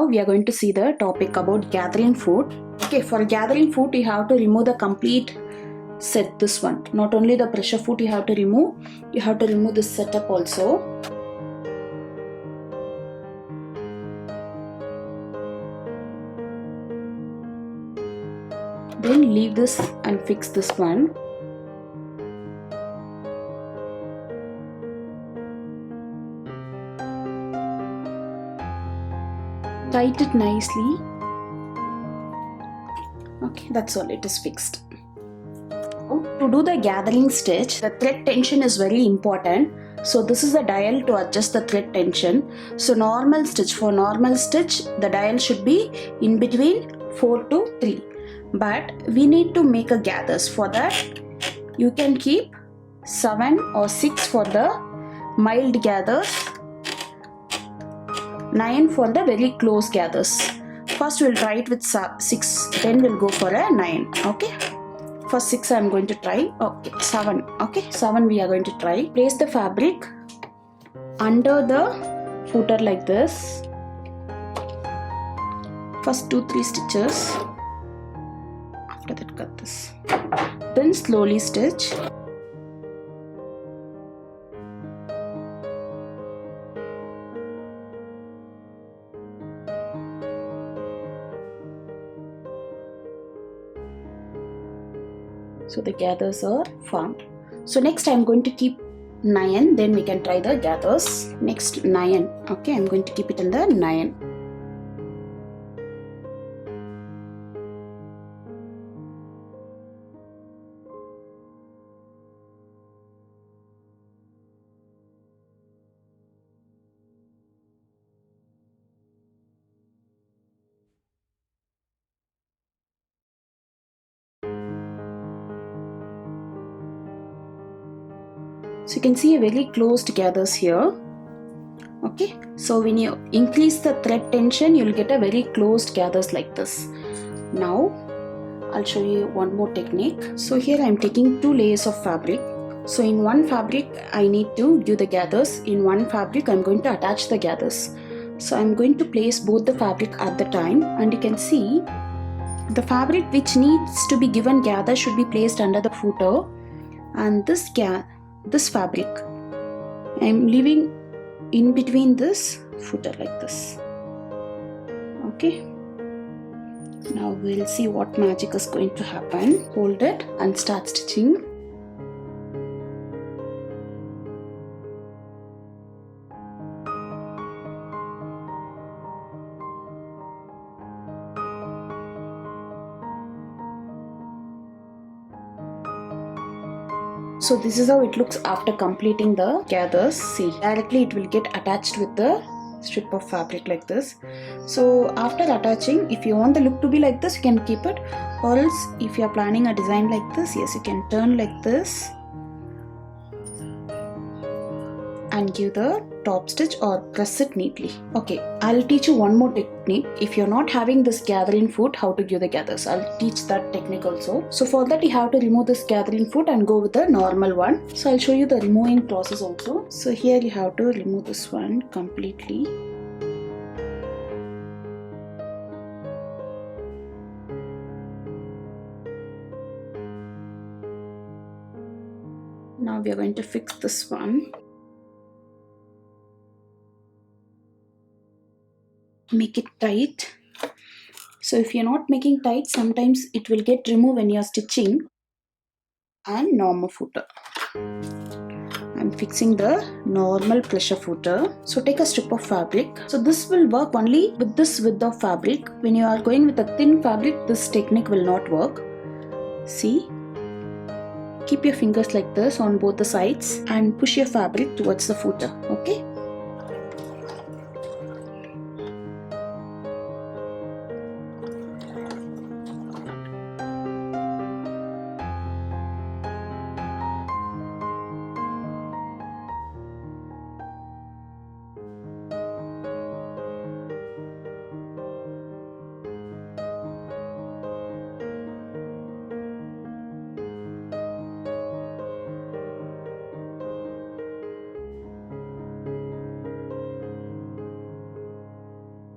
now we are going to see the topic about gathering food. Okay, for gathering food you have to remove the complete set, this one. Not only the pressure food you have to remove this setup also. Then leave this and fix this one. Tight it nicely. Okay, that's all, it is fixed. To do the gathering stitch, the thread tension is very important. So this is the dial to adjust the thread tension. So for normal stitch, the dial should be in between 4 to 3. But we need to make a gathers. For that, you can keep 7 or 6 for the mild gathers, 9 for the very close gathers. First we'll try it with 6, then we'll go for a 9. Okay. For 6 I am going to try. Okay, 7. Okay, 7 we are going to try. Place the fabric under the footer like this. First 2-3 stitches. After that cut this. Then slowly stitch. So the gathers are formed. So next I am going to keep 9, then we can try the gathers. Next 9. Okay, I am going to keep it in the 9. So you can see a very closed gathers here. Okay, so when you increase the thread tension, you will get a very closed gathers like this. Now I'll show you one more technique. So here I am taking 2 layers of fabric. So in one fabric I need to give the gathers. In one fabric I'm going to attach the gathers. So I'm going to place both the fabric at the time, and you can see the fabric which needs to be given gather should be placed under the footer, and this fabric I'm leaving in between this footer like this. Okay, now we'll see what magic is going to happen. Hold it and start stitching. So this is how it looks after completing the gathers. See, directly it will get attached with the strip of fabric like this. So after attaching, if you want the look to be like this, you can keep it, or else if you are planning a design like this, yes, you can turn like this and give the top stitch or press it neatly. Okay, I'll teach you one more technique. If you're not having this gathering foot, how to give the gathers, I'll teach that technique also. So for that you have to remove this gathering foot and go with the normal one. So I'll show you the removing process also. So here you have to remove this one completely. Now we are going to fix this one. Make it tight. So if you're not making tight, sometimes it will get removed when you're stitching. And normal footer, I'm fixing the normal pressure footer. So take a strip of fabric. So this will work only with this width of fabric. When you are going with a thin fabric, this technique will not work. See, keep your fingers like this on both the sides and push your fabric towards the footer. Okay.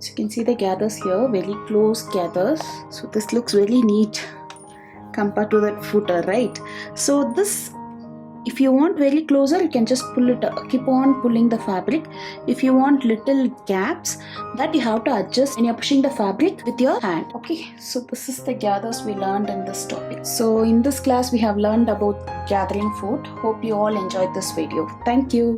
So you can see the gathers here, very close gathers. So this looks very neat compared to that footer, right? So this, if you want very closer, you can just pull it, keep on pulling the fabric. If you want little gaps, that you have to adjust when you're pushing the fabric with your hand. Okay, so this is the gathers we learned in this topic. So in this class we have learned about gathering foot. Hope you all enjoyed this video. Thank you.